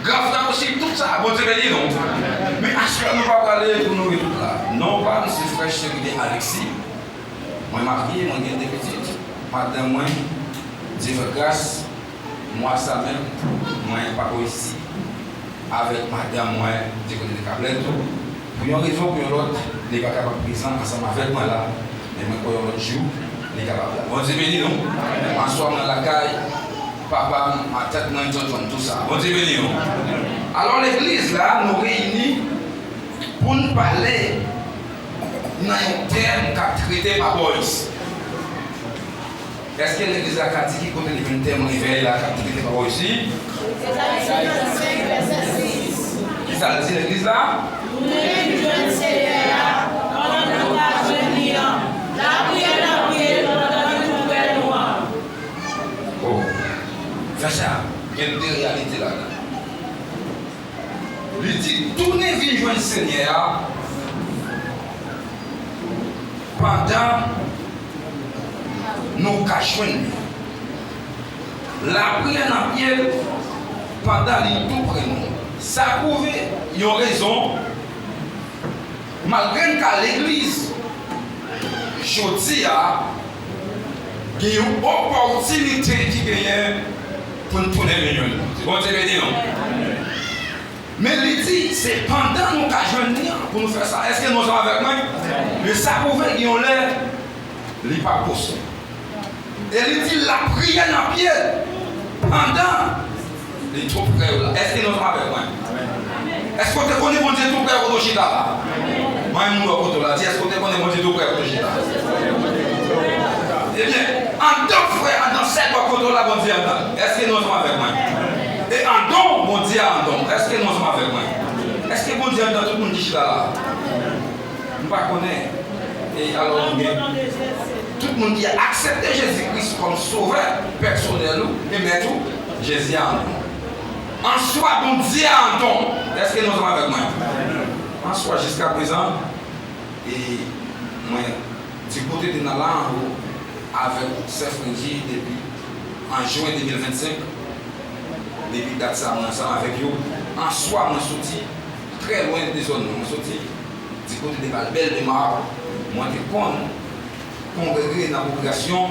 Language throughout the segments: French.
Grave aussi, tout ça, bon Dieu béni, non. Mais à ce moment, nous ne pouvons pas aller pour nous tout là. Non, pas, c'est frère chéri Alexis. Moi, marié, moi, j'ai des petites. Madame, moi, Dieu fait grâce. Moi, ça même, moi, pas ici. Avec madame, moi, du côté de Cablet. Pour une raison, pour une autre, il n'est pas capable de présent ensemble avec moi là. Mais moi, pour un autre jour, il est capable. Bon Dieu béni, non. En soir, dans la caille, papa, ma tête, non, tout ça. Bon Dieu béni, non. Alors, l'église là, nous réunit pour nous parler dans un terme qui est traité par Boyce. Est-ce que l'église a dit qu'il y a un terme révélé là qui est traité par Boyce ici? Qui ça dit l'église là? Oh, c'est ça, il y a une réalité là-dedans. Il dit, tournez vie joindre le Seigneur pendant nos cachons. La prière en pied pendant les tout prénoms. Ça prouve, il y a raison. Malgré qu'à l'église, je dis, il y a une opportunité qui gagne pour nous tourner les millions. C'est bon, c'est bien, non? Mais il dit, c'est pendant nos cachons pour nous faire ça. Est-ce que nous sommes avec moi? Mais ça prouve qu'il y a l'air, il n'est pas possible. Et il dit, la prière en pied pendant les trop près là. Est-ce que nous sommes avec moi? Est-ce que tu connais mon Dieu tout près au Chita là? Moi, je me là. Est-ce que tu connais mon Dieu tout près au Chita? Eh bien, en tant que frère, en tant que sept côté là, mon Dieu entend. Est-ce que nous sommes avec moi? Et en don, mon Dieu entend. Est-ce que nous sommes avec moi? Est-ce que mon Dieu entend tout le monde qui Chita là? Je ne connais pas. Et alors, tout le monde qui a accepté Jésus-Christ comme sauveur personnel et maître, Jésus en don. En soi, bon Dieu en don. Est-ce que nous sommes avec moi? En soi, jusqu'à présent, et moi, du côté de Nalan, avec Sefrenji depuis en juin 2025, depuis date ça, ensemble avec eux, en soi, moi, je suis très loin des zones. Je suis du côté de Valbelle de Mar, moi, je suis congrégé dans la population,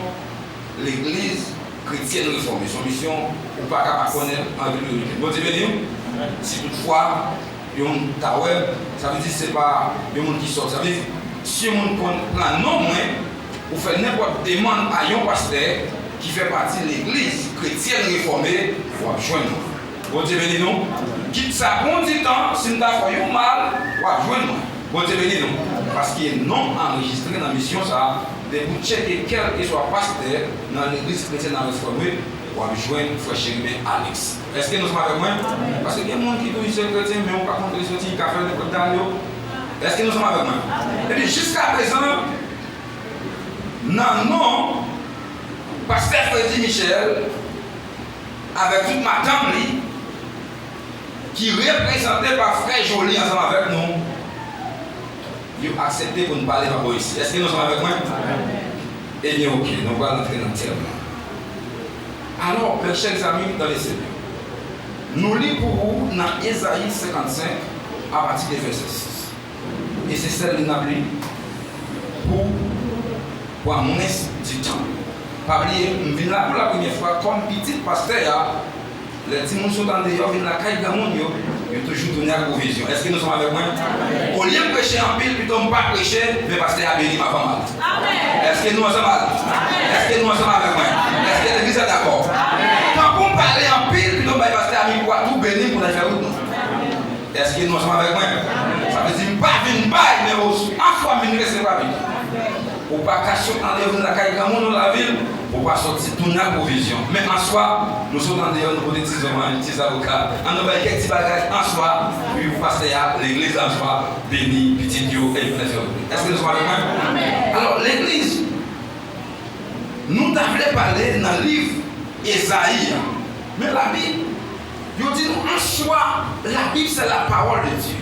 l'église chrétienne réformée. Son mission, ou pas qu'à connaître en ville. Bon, tu veux dire, si toutefois, il y a un tower, ça veut dire que ce n'est pas le monde qui sort. Ça veut dire que si on prend non moins, vous faites n'importe quelle demande à un pasteur qui fait partie de l'église chrétienne réformée, vous allez joindre. Bon, tu veux dire, non? Quitte ça prend du temps, si nous avons fait mal, vous allez joindre. Bon, tu veux dire, non? Parce qu'il est non enregistré dans la mission, ça. De vous checker quel que soit pasteur dans l'église chrétienne réformée, pour joindre frère chéri Alex. Est-ce que nous sommes avec moi? Parce qu'il y a des gens qui disent que c'est chrétien, mais on ne peut pas les sortir, qui a fait des côtes d'agneau. Est-ce que nous sommes avec moi? Et puis jusqu'à présent, non, pasteur Freddy Michel, avec toute ma tante, qui est représentée par frère Jolie ensemble avec nous, ils ont accepté pour nous parler par ici. Est-ce que nous sommes avec moi? Eh bien, ok, nous allons entrer dans le terme. Alors, mes chers amis dans les Seigneurs, nous lisons pour vous dans Ésaïe 55 à partir du verset 6. Et c'est celle que nous avons lu pour moins du temps. Pas oublier, je viens là pour la première fois comme petit pasteur. Les petits gens sont dans des gens, ils viennent la caille de monde, ils ont toujours donné la provision. Est-ce que nous sommes avec moi? Au lieu de prêcher en pile, plutôt ne pas prêcher, mais pasteur a béni ma femme. Est-ce que nous sommes avec moi? Est-ce que nous sommes avec moi? Est-ce que l'église est d'accord? Quand vous parlez en pile, plutôt le pasteur a mis tout béni pour la faire route. Est-ce que nous sommes avec moi? Ça veut dire pas venir bail, mais en fois venir rester pas venir. Pour pas cacher dans la caille de monde dans la ville. Pour pas sortir tout la provision. Mais en soi, nous sommes dans des petits hommes, des petits avocats. En nous quelques petits bagages en soi, puis vous passez à l'église en soi, béni, petit Dieu et plaisir. Est-ce que nous sommes avec moi? Alors, l'église, nous devons parler dans le livre Ésaïe. Mais la Bible, nous dit en soi, la Bible c'est la parole de Dieu.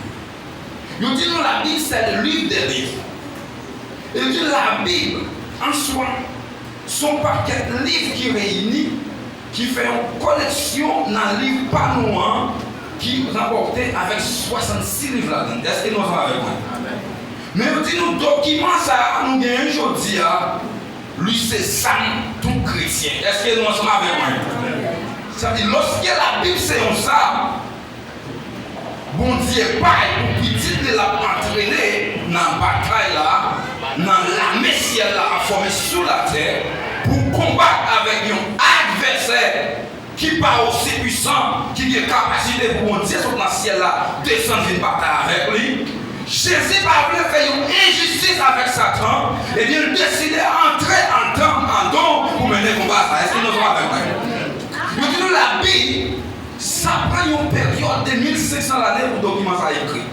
Nous dit la Bible c'est le livre des livres. Et nous dit la Bible en soi, son paquet de livres qui réunit, qui fait une collection dans le livre pas noir, qui remportait avec 66 livres là-dedans. Est-ce que nous sommes avec moi? Mais vous dites, nous, document ça, nous gagnons aujourd'hui, lui, c'est ça, tout chrétien. Est-ce que nous sommes avec moi? Ça veut dire, lorsque la Bible, c'est ça, bon Dieu, pas pour petit de la entraîner dans la bataille là, dans la messière là, formée sous la terre, pour combattre avec un adversaire qui n'est pas aussi puissant, qui a la capacité pour bon Dieu sur le ciel là, descendre une bataille avec lui. Jésus va vouloir faire une injustice avec Satan, et bien il décide d'entrer en don pour mener le combat. Est-ce que nous sommes avec moi? Nous disons la Bible, ça prend une période de 1500 années pour documenter ça écrit.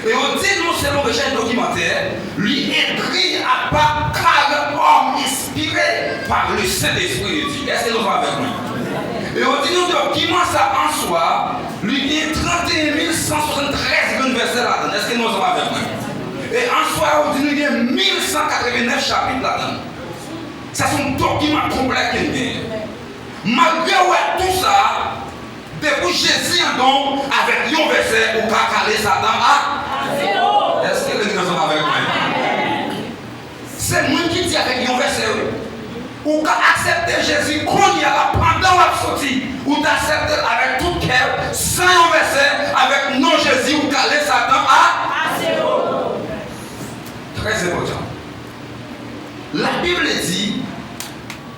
Et on dit, nous, selon le recherche documentaire, lui écrit à part 40 hommes inspirés par le Saint-Esprit de Dieu. Est-ce que nous sommes avec moi? Et on dit, nous, document ça en soi, lui dit 31 173 versets là-dedans. Est-ce que nous sommes avec moi? Et en soi, on dit, nous, il y a 1189 chapitres là-dedans. Ça, c'est un document complet qu'il y a. Malgré tout ça, depuis Jésus en don, avec un verset, on va caler Satan à. Est-ce que les gens sont avec moi? C'est moi qui dis avec un verset. Ou qu'à accepter Jésus qu'on y a là pendant la sortie, ou d'accepter avec tout cœur, sans un verset, avec non Jésus, ou caler Satan à. Très important. La Bible dit,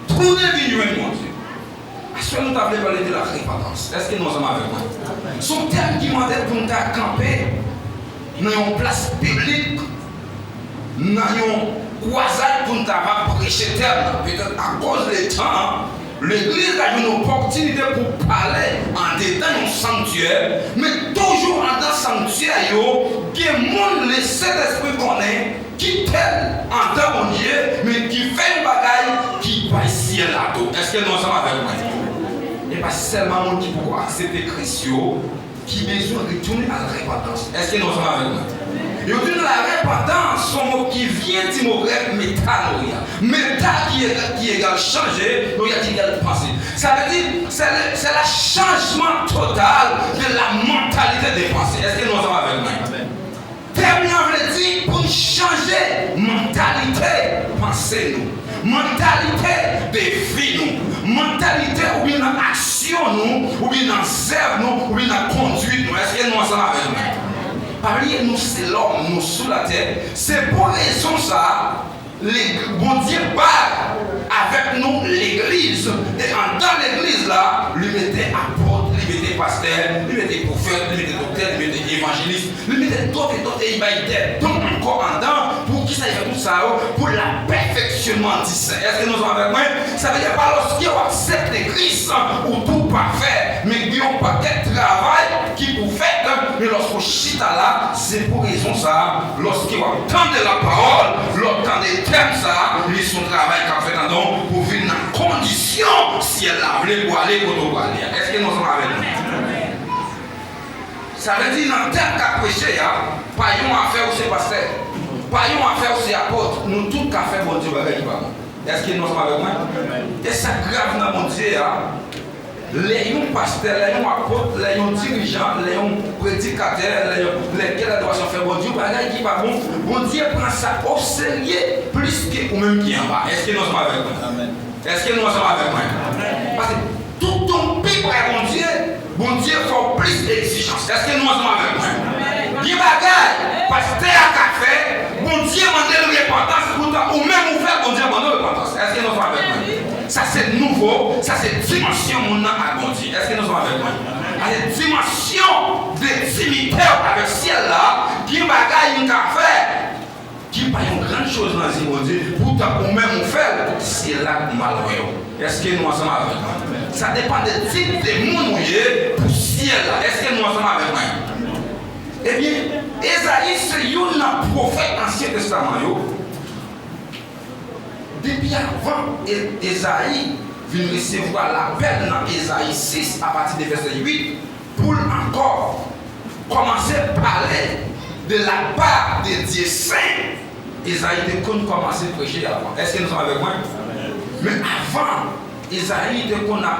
trouvez vignoble mon Dieu. Est-ce que nous avons parlé de la repentance? Est-ce que nous sommes avec moi? Son terme qui m'a dit pour nous camper dans une place publique, dans une croisade pour nous prêcher terme. Peut-être à cause du temps, l'église a une opportunité pour parler en détail dans sanctuaire, mais toujours dans le sanctuaire, il y a des gens le Saint-Esprit connaît, qui tel en tant que Dieu, mais qui fait une bagaille qui va ici et là. Est-ce que nous sommes avec moi? Et pas seulement les gens qui pourront accepter Christ, qui ont besoin de retourner à la repentance. Est-ce que nous sommes avec moi? Et au la repentance, son mot qui vient du mot grec métanoïa. Méta qui est égal changer, nous y a égal penser. Ça veut dire c'est le changement total de la mentalité des pensées. Est-ce que nous sommes avec moi? Terminant veut dire pour changer mentalité, pensez nous, mentalité de vie nous, mentalité ou bien dans action nous, ou bien dans serve nous, ou bien dans conduite nous. Est-ce que nous sommes avec nous? Parmi nous c'est l'homme, nous sous la terre. C'est pour raison ça, bon Dieu part avec nous l'église. Et dans l'église là, lui mettait apôtre, lui mettait pasteur, lui mettait prophète, lui mettait docteur, lui mettait évangéliste, lui mettait d'autres et d'autres, et il va aider donc encore en dedans pour qu'il s'aille tout ça, pour la perfectionnement du saint. Est-ce que nous sommes avec moi? Ça veut dire pas lorsqu'il accepte Christ ou tout parfait, mais il y a un paquet de travail qui pour faire, mais lorsqu'on chita là, c'est pour raison ça, lorsqu'il entend de la parole, l'entend des termes ça, lui son travail qu'a fait en don pour vivre dans la condition si elle a voulu pour aller pour aller. Est-ce que nous sommes avec nous? Ça veut dire dans le terme qu'a prêché, pas une affaire aussi pasteur, pas une affaire aussi apôtre, nous tous qu'a fait bon Dieu avec nous. Est-ce que nous sommes avec moi? Et ça grave dans mon Dieu, les pasteurs, les apôtres, les dirigeants, les prédicateurs, lesquels doivent faire bon Dieu, qui va bon, bon Dieu prend ça au sérieux plus que ou même qui en bas. Est-ce que nous sommes avec moi? Est-ce que nous sommes avec moi? Parce que tout ton pic bon Dieu fait plus d'exigence. Est-ce que nous sommes avec moi? Qui bagaille, pasteur a fait, bon Dieu m'a donné repentance pourtant, ou même ouvert, bon Dieu m'a donné repentance. Est-ce que nous sommes avec moi? Ça c'est nouveau, ça c'est dimension mon nom à bon Dieu. Est-ce que nous sommes avec moi? La dimension d'intimité avec le ciel là, qui bagaille une affaire, qui pas une grande chose dans ce monde, pourtant ou même on fait, c'est là malheureux. Est-ce que nous sommes avec moi? Ça dépend des types de monde pour le ciel là. Est-ce que nous sommes avec moi? Eh bien, Esaïe c'est un prophète ancien testament. Depuis avant Esaïe vient recevoir l'appel dans Esaïe 6 à partir du verset 8 pour encore commencer à parler de la part de Dieu Saint. Esaïe de commencer à prêcher avant. Est-ce que nous sommes avec moi? Mais avant, Esaïe de qu'on a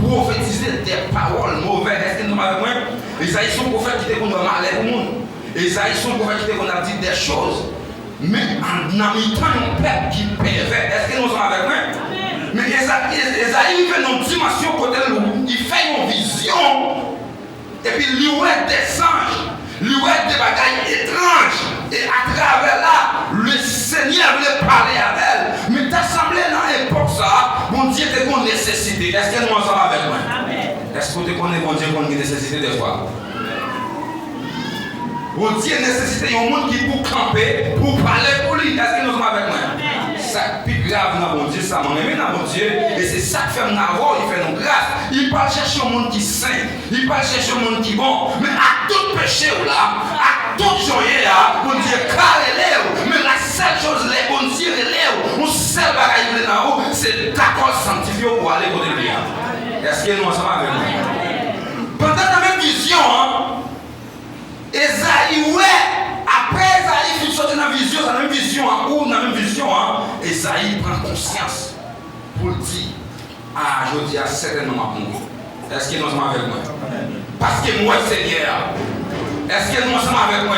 prophétisé des paroles mauvaises. Est-ce que nous sommes avec moi? Esaïe son prophète qui était qu'on a malheur au monde. Esaïe son prophète qui était qu'on a dit des choses. Mais en imitant un peuple qui pervers. Est-ce que nous sommes avec moi? Mais Esaïe fait une dimension côté de nous. Il fait une vision. Et puis il voit des anges. Il voit des bagailles étranges. Et à travers là, le Seigneur voulait parler à elle. Mais t'assemblée dans l'époque ça, mon Dieu te connaît nécessité. Est-ce que nous sommes avec moi? Est-ce que tu connais mon Dieu qu'on a nécessité des fois? Mon Dieu nécessité un monde qui pour camper, pour parler pour lui. Est-ce que nous sommes avec moi? Ça plus grave dans mon Dieu, ça m'en aime dans mon Dieu. Et c'est ça qui fait mon avoir, il fait nos grâces. Il parle chercher un monde qui saint, il parle chercher un monde qui bon. Mais à tout péché là, à tout joyeux là, mon Dieu carré l'élève. Mais la seule chose, les bon Dieu l'élève, mon seul bagage dans haut, c'est d'accord sanctifié pour aller côté de lui. Est-ce que nous sommes avec nous? Pendant la même vision, Esaïe, ouais. Après Esaïe, il sort dans la vision, dans la même vision, ou dans la même vision, Esaïe prend conscience pour dire, ah, je dis à certainement mourir. Est-ce que nous sommes avec moi? Parce que moi, Seigneur, est-ce que nous sommes avec moi?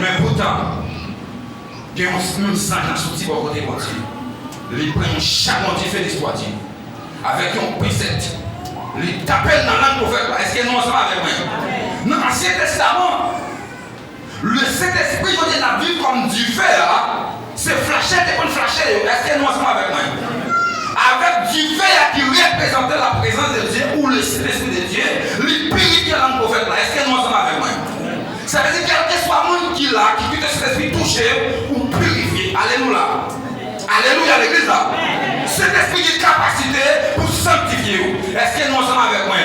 Mais pourtant, il y a un même sang dans ce petit côté de Dieu. Il prend chaque monde qui fait l'histoire avec un précepte. Il t'appelle dans la langue prophète. Est-ce que nous sommes avec moi? Dans l'Ancien Testament, le Saint-Esprit, je dis, la vie comme du feu, c'est flashette et pas flashette. Est-ce que nous sommes avec moi? Avec du feu qui représentait la présence de Dieu ou le Saint-Esprit de Dieu, il purifie la langue prophète. Est-ce que nous sommes avec moi? Ça veut dire quel que soit le monde qui l'a, qui peut cet esprit touché ou purifié. Alléluia. Alléluia, l'église là. Cet esprit qui a capacité pour sanctifier. Est-ce que nous sommes avec moi?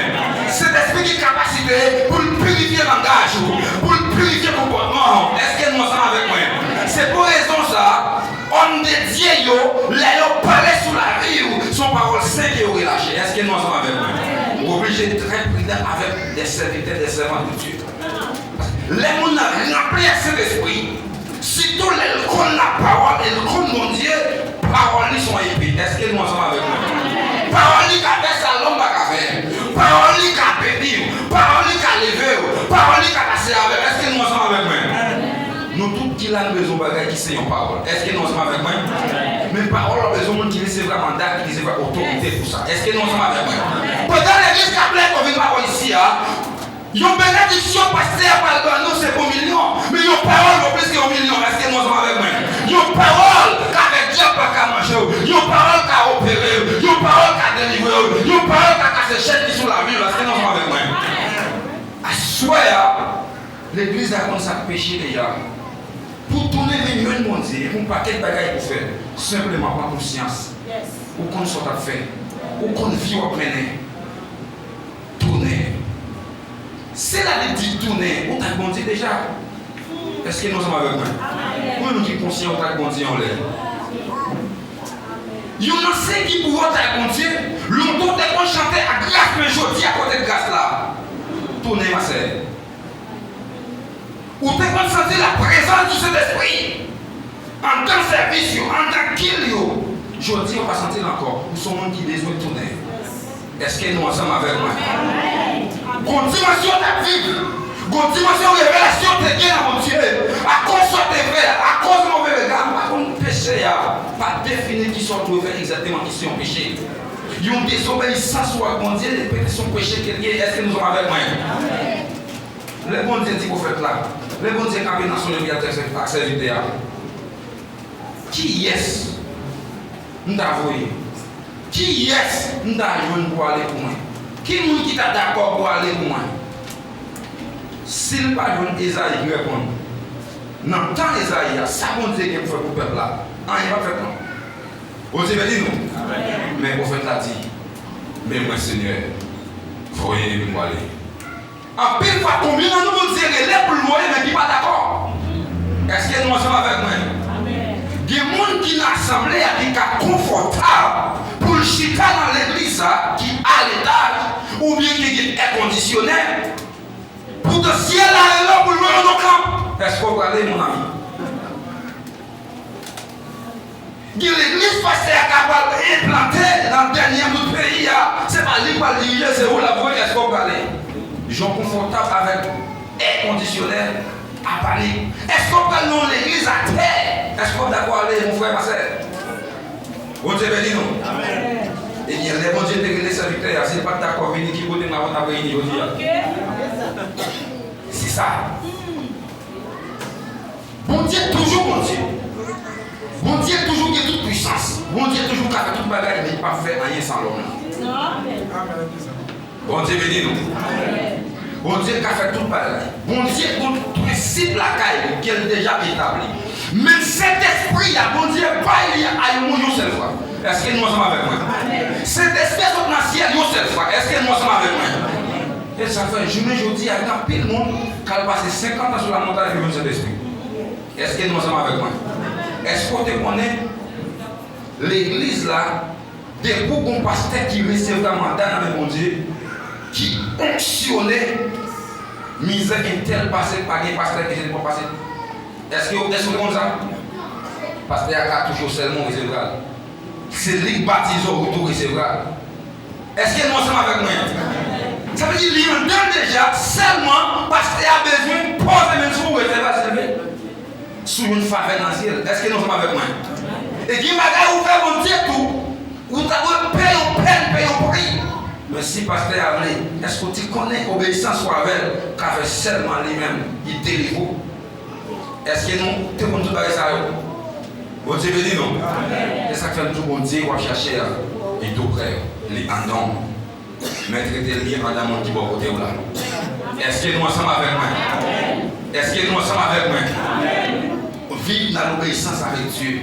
Cet esprit qui a capacité pour purifier le langage, pour purifier le comportement. Est-ce que nous sommes avec moi? C'est pour raison ça, on de Dieu, les parler sous la rue, son parole sainte qui est relâchée. Est-ce que nous sommes avec moi? Obligé de très prudent avec des serviteurs, des servants de Dieu. Les gens remplis à cet esprit. Surtout les connaissent la parole et le connaissent mon Dieu, paroles sont épées. Est-ce que nous sommes avec moi? Paroles qui a fait ça, l'homme va faire. Paroles qui a pété, paroles qui a levé, paroles qui a passé avec. Est-ce que nous sommes avec moi? Nous tous qui avons besoin de bagages qui sont en parole. Est-ce que nous sommes avec moi? Mais parole a besoin de qui recevra mandat, qui recevra autorité pour ça. Est-ce que nous sommes avec moi? Pendant l'église Cablette, on vient de voir ici, une bénédiction pasteur par nous c'est pour millions, mais une parole vaut plus qu'un million. Est-ce que nous sommes avec moi? Une parole qu'avec Dieu pas qu'à manger, une parole qu'à opérer, une parole qu'à délivrer, une parole qu'à se jeter sur la vie. Est-ce que nous sommes avec moi? À soi, l'église a commencé à pécher déjà. Pour tourner les millions de monde, pour un paquet de bagages pour faire, simplement par conscience. Ou qu'on soit à faire, ou qu'on vit à mener. Tourner. C'est la dit tourner, on t'a grandi déjà. Est-ce que nous sommes avec moi? Moi, nous qui sommes conscients, on t'a grandi en l'air. Il y a un ancien qui pouvait t'a grandi, longtemps qu'on chantait à grâce, mais je dis à côté de grâce là. Tournez, ma sœur. Ou t'es qu'on sentir la présence du Saint-Esprit en tant que service, en tant qu'il y a. Je dis, on va sentir encore. Nous sommes gens qui besoin de tourner. Est-ce que nous sommes avec moi? Une dimension de vivre, une dimension de révélation de Dieu dans mon Dieu. À cause de tes frères, à cause de mon regard, par contre, péché, pas définir qui sont faire exactement qui sont péchés. Ils ont désobéissance à mon Dieu, les péchés sont péchés. Est-ce que nous sommes avec moi? Les bons Dieu dit qu'on fait là. Les bons Dieu qui ont dans son vie à serviteur. Qui est-ce? Nous avons qui est-ce que nous avons pour aller pour moi? Qui est-ce qui est d'accord pour aller pour moi? S'il n'y a pas d'Esaïe qui répond, dans le temps d'Esaïe, ça bon Dieu qui fait pour le peuple là. Il va faire non. Vous avez dit non? Mais le prophète a dit, mais moi Seigneur, voyez pour aller. En pile fois, combien de nous Dieu est pour le loyer, mais qui n'est pas d'accord? Est-ce que nous sommes avec moi? Il y a des gens qui sont assemblés qui sont confortables pour le chita dans l'église qui a l'étage ou bien qui est air conditionné. Pour le ciel là pour le dans nos camps. Est-ce que vous regardez mon ami? L'église pasteur capable d'implanter dans le dernier bout de pays. C'est pas lui qui va diriger, c'est où la voie. Est-ce que vous regardez? gens confortables avec air conditionnel, à panique. Est-ce qu'on parle de l'église à terre? Est-ce qu'on est d'accord avec mon frère, ma soeur? Bon Dieu béni nous. Amen. Et bien, les bons dieux de les serviteurs, c'est pas d'accord avec qui côté ma voix réunie aujourd'hui. C'est ça. Bon Dieu toujours bon Dieu. Bon Dieu toujours qui a toute puissance. Bon Dieu toujours qui a fait toute bagarre, mais il n'a pas fait rien sans l'homme. Bon Dieu béni nous. Bon Dieu qui a fait toute bagarre. Bon Dieu tout principe la caille qui est déjà établi. Même cet esprit, bon Dieu, pas il y a une seule fois. Est-ce que nous sommes avec moi? Cet esprit est dans le ciel une seule fois. Est-ce que nous sommes avec moi? Et ça fait un journée, je dis, il y a pile de monde qui a passé 50 ans sur la montagne et cet esprit. Est-ce que nous sommes avec moi? Est-ce qu'on te connaît l'église là, des bons pasteurs qui recevent un mandat dans le bon Dieu, qui onctionnait misère un tel passé par des pasteurs qui ne sont pas passés? Est-ce que vous comprenez ça? Parce qu'il y a toujours seulement recevoir. C'est lui qui baptise au retour recevoir. Est-ce que nous sommes avec moi? Ça veut dire qu'il y a déjà seulement parce qu'il y a besoin de poser même sur recevoir sur une faveur dans le ciel. Est-ce que nous sommes avec moi? Et qui m'a dit vous faites mon Dieu tout, vous avez payé au peine, payé au prix. Mais si pasteur a dit, est-ce que tu connais l'obéissance pour avec qu'a fait seulement lui-même, il délivre? Est-ce que nous, tout le monde tout ça? Bon Dieu béni non? C'est ça que fait tout bon Dieu, on va chercher et tout près, les andons. Mettre des liens dans mon petit bon côté là. Est-ce que nous sommes avec moi? Est-ce que nous sommes avec moi? Vivre dans l'obéissance avec Dieu.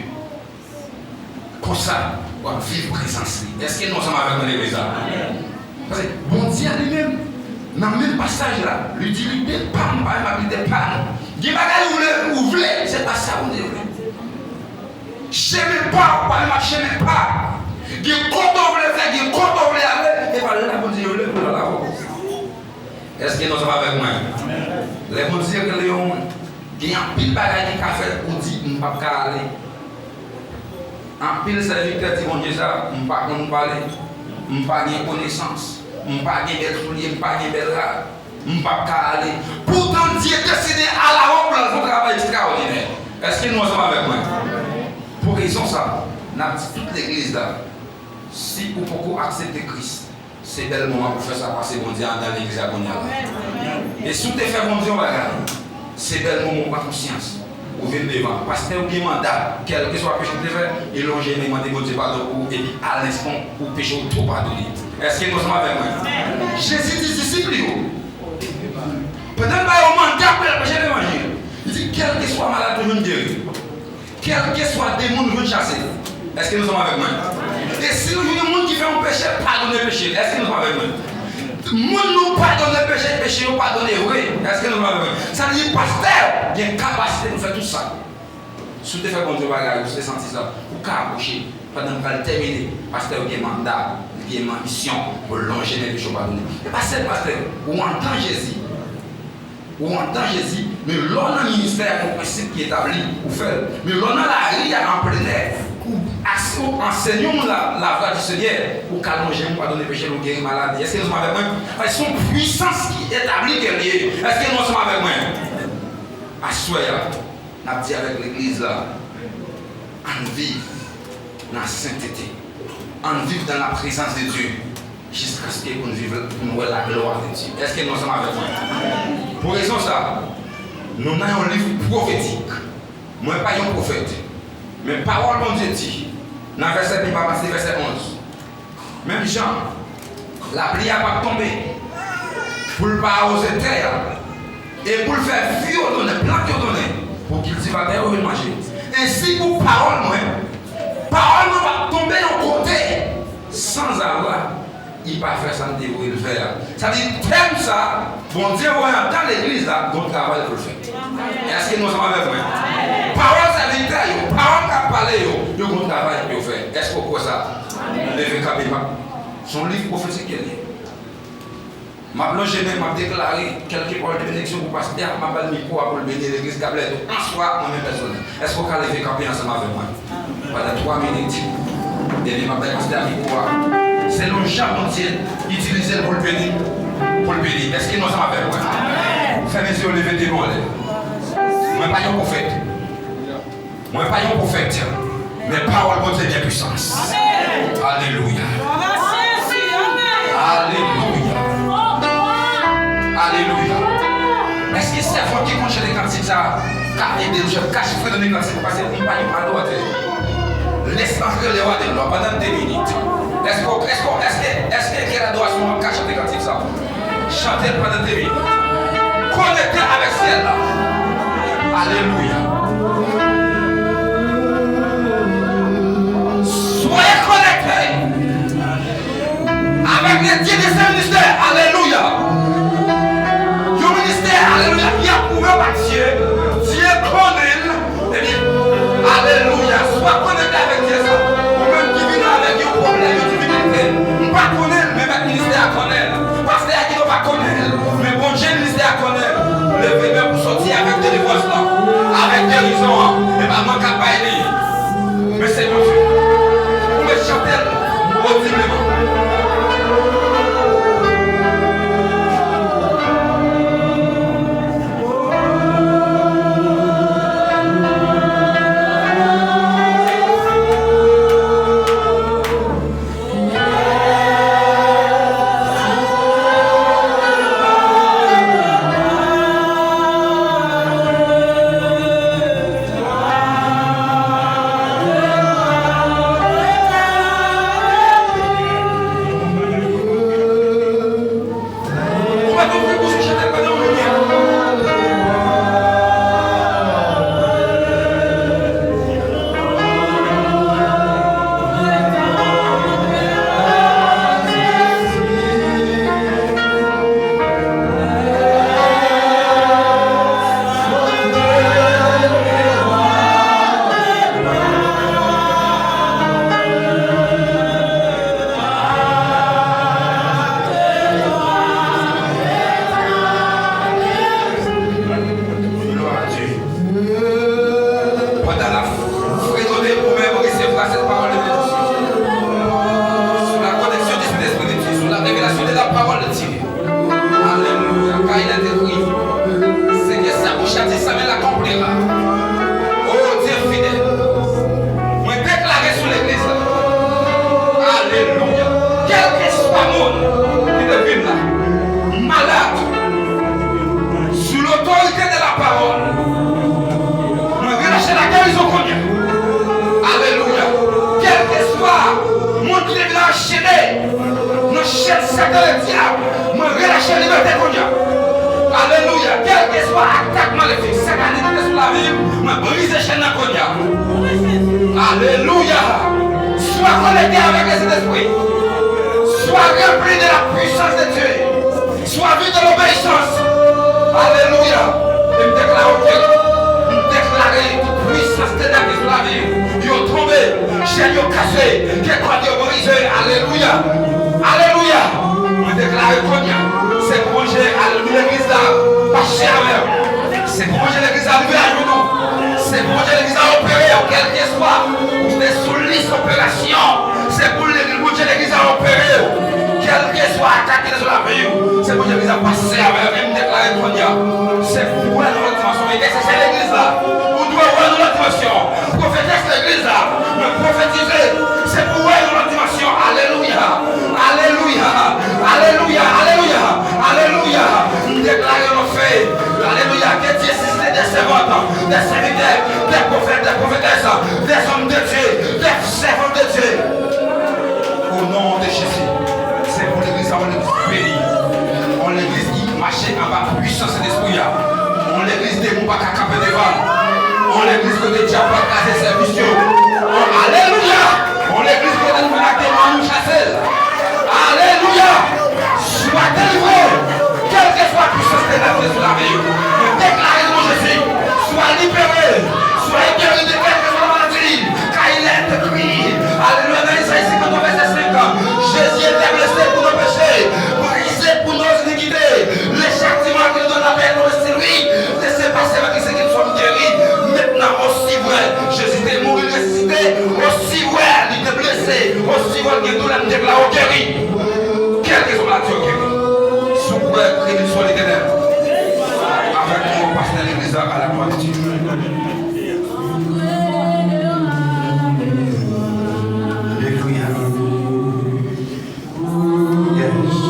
Comme ça, on va vivre présence. Est-ce que nous sommes avec moi l'église? Parce que bon Dieu lui-même, dans le même passage là, lui dit, lui dit, pas, il dit, vous voulez, c'est pas ça, vous voulez. Je n'aime pas, je n'aime pas. Il dit, quand on voulait faire, il dit, quand on voulait aller, et voilà, la bon Dieu, le pour la est-ce que nous sommes avec moi? Les bons dieux que les hommes, il y a un pile bagaille qui a fait pour dire, je ne peux pas aller. Un pile serviteur dit, mon Dieu, ça, je ne peux pas parler, je ne peux pas avoir connaissance, je ne peux pas avoir belle soulier, je ne peux pas avoir belle rare. Je ne peux pas aller. Pourtant, Dieu décidé à la hauteur pour un travail extraordinaire. Est-ce que nous sommes avec moi? Pour raison ça, dans toute l'église là, si vous pouvez accepter Christ, c'est le moment pour faire ça passer bon Dieu dans l'église à Bonia. Et si vous fait bon Dieu, c'est le moment pour conscience. Vous venez devant. Parce que vous avez un mandat, quel que soit le péché que vous avez fait, et l'on j'ai demandé bon Dieu pardon pour, et puis à l'instant, pour péché tout pardonner. Est-ce que nous sommes avec moi? Jésus dit disciple. Peut-être pas au mandat pour le péché de l'évangile. Il dit quel que soit malade, nous guérir. Quel que soit démon, nous chasser. Est-ce que nous sommes avec moi? Et si nous avons des gens qui font un péché, pardonnez le péché. Est-ce que nous sommes avec moi? Nous nous pardonnons le péché, péché nous pardonnons, oui. Est-ce que nous sommes avec moi? Ça veut dire, pasteur, il y a une capacité de faire tout ça. Si vous avez fait bon Dieu, vous avez senti ça, vous pouvez approcher. Pendant que vous terminer, pasteur, il y a un mandat, il y a une mission pour longer les péchés pardonnés. Et pas seul pasteur, ou entend Jésus. Ou entend Jésus, mais l'on a un ministère, un principe qui est établi pour faire. Mais l'on a la rue en plein air. Enseignons la voie du Seigneur pour qu'allonger, pour pardonner les péchés, pour guérir les maladies. Est-ce que nous sommes avec moi? Parce que son puissance qui est établie qu'elle est. Est-ce que nous sommes avec moi? Assoyez, on a dit avec l'église là, on vit dans la sainteté, on vit dans la présence de Dieu, jusqu'à ce qu'on vive la gloire de Dieu. Est-ce que nous sommes avec moi? Pour raison ça, nous avons un livre prophétique. Moi, pas un prophète. Mais parole mon Dieu dit, dans verset 1, verset 11. Même Jean, la prière va tomber pour le pas aux terre et pour le faire fio donner, planter donner, pour qu'il s'y va terre ou manger. Ainsi pour parole moi va tomber en côté sans avoir, il va faire ça, il va le faire. Ça veut dire, thème ça, bon Dieu va dans l'église là, donc travail pour le faire. Est-ce que nous sommes avec moi? Parole ça veut dire, parole qui a parlé, il y a un travail pour faire. Est-ce que vous croyez ça? Levez Kabeba. Son livre prophétique est lié. Ma plongée m'a déclaré quelques paroles de bénédiction pour pasteur, ma balle micro pour le bénir l'église Gablette. En soi, moi-même personne. Est-ce que vous pouvez lever camper ensemble avec moi? Pendant 3 minutes. Et ma balle pasteur micro. C'est le Jean Montier utilisé pour le bénir. pour le bénir. Est-ce que nous sommes avec moi? Frères et sœurs, levez des mains. Moi, pas un prophète. Moi, pas un prophète. Mais parole de Dieu bien puissance. Alléluia. Alléluia. Alléluia. Est-ce que c'est vous qui congé les cantiques ça? Car je cache dans les cantiques parce que je ne pas à droite. Laisse entrer les rois de l'eau pendant 2 minutes. Est-ce que la adoration cache les cantiques ça? Chantez pendant 2 minutes. Connectez avec celle-là. Alléluia. Soyez connectés avec les dieux de ce ministère. Alléluia. Le ministère, alléluia, qui a prouvé par Dieu. Dieu connaît. Eh bien, alléluia. Sois connecté avec Dieu. Ou même qui vient avec un problème de divinité. On ne pas connaître, mais le ministère connaît. Parce que qui ne pas connaître. Mais bon Dieu, le ministère connaît. Levez même pour sortir avec délivrance là. Avec guérison. Et pas manquer à bailler. Mais c'est mon Dieu. Vous me chantez audiblement. Alléluia. Quel que soit l'attaque maléfique, cette année sur la vie, me brise les chaînes de Konya. Alléluia. Sois connecté avec les esprits. Sois rempli de la puissance de Dieu. Sois vu de l'obéissance. Alléluia. Et me déclare toute puissance de la vie sur la vie. Ils ont tombé, chaînes ont cassé, qu'est-ce qu'ils ont brisé. Alléluia. Alléluia. Me déclare Konya. C'est pour manger l'église là, pas cher même. C'est pour manger l'église à lever à genoux. C'est pour manger l'église à opérer, quel que soit. Vous êtes sous liste d'opération. C'est pour manger l'église à opérer. Quel que soit attaqué sur la vie. C'est pour l'église à passer avec même déclarer Konya. C'est pour notre dimension. Et c'est l'église là. Vous devez voir notre dimension. Prophétesse l'église là. Me prophétiser. C'est pour notre dimension. Alléluia. Alléluia. Alléluia. Alléluia. Alléluia. Nous déclarons nos faits. Alléluia. Que Dieu suscite des servantes, des serviteurs, des prophètes, des prophétesses, des hommes de Dieu, des servants de Dieu. Au nom de Jésus. C'est pour l'église, on l'église bénie. On l'église qui marche en bas puissance d'esprit. On l'église des mots pas capés devant. On l'église que des diables pas casser service. Alléluia. On l'église que des mots nous chasser. Alléluia. Sois délivré. Quelle que soit la puissance de la vie sur la vie, déclarez mon Jésus, sois libéré, sois guéri de quelque soit la maladie, car il est écrit. Alléluia, dans Isaïe 50, verset 5, Jésus était blessé pour nos péchés, brisé pour nos iniquités, les châtiments qui nous donnent la paix pour rester lui, laissez passer avec ceux qui nous sommes guéris, maintenant aussi vrai, Jésus est mort. ça à la poiture. Alléluia. Yes.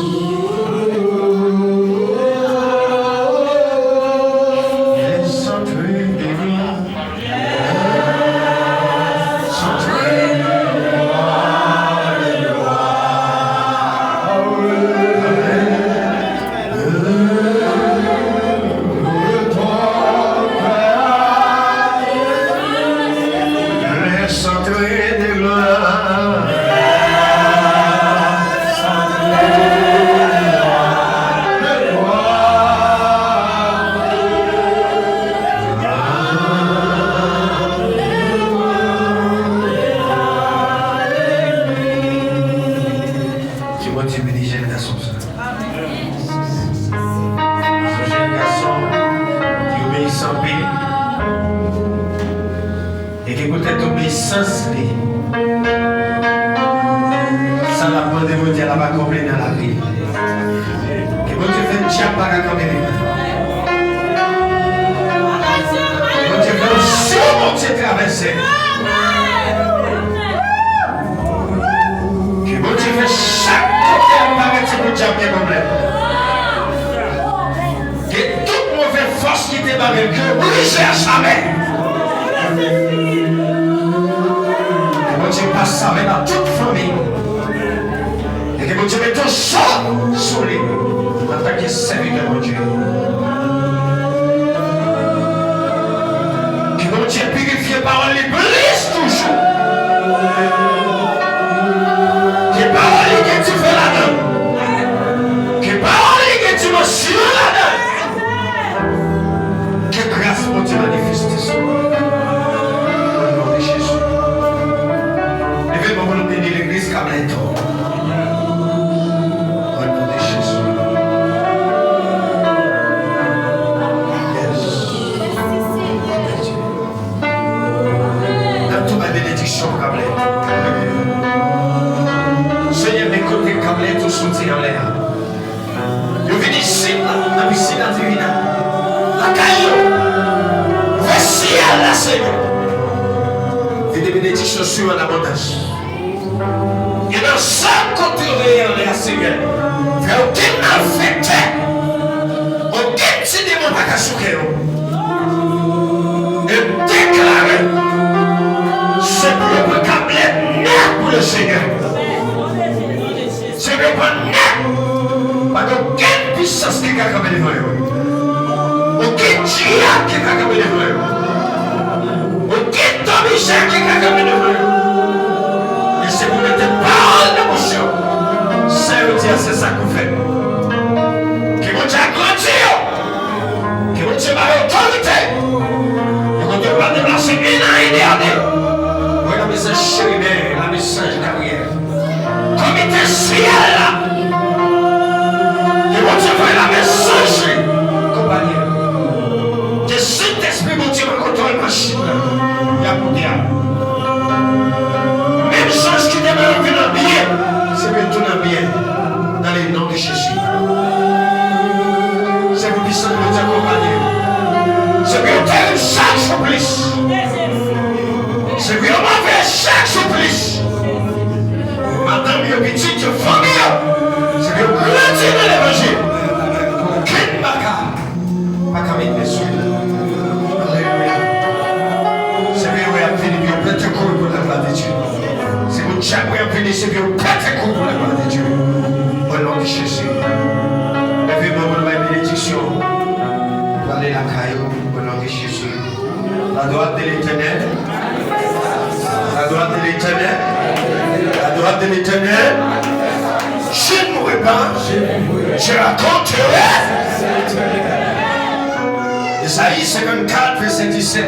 Isaïe 54, verset 17.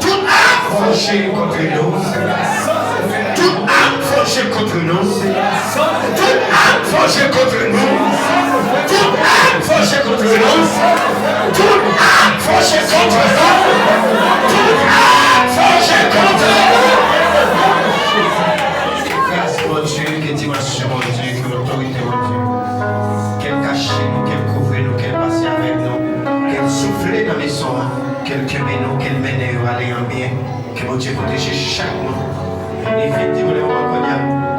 Toute âme forgée contre nous, toute âme forgée contre nous, toute âme forgée contre nous, toute âme forgée contre nous, toute âme forgée contre nous, toute âme forgée contre nous. Grâce mon Dieu, que dimension mon Dieu, que l'autorité mon Dieu, qu'elle cache nous, qu'elle couvre nous, qu'elle passe avec nous, qu'elle souffle dans les sons, quelques ménos, qu'elle mène aller en bien, que mon Dieu protège chaque mois. Et effectivement, on va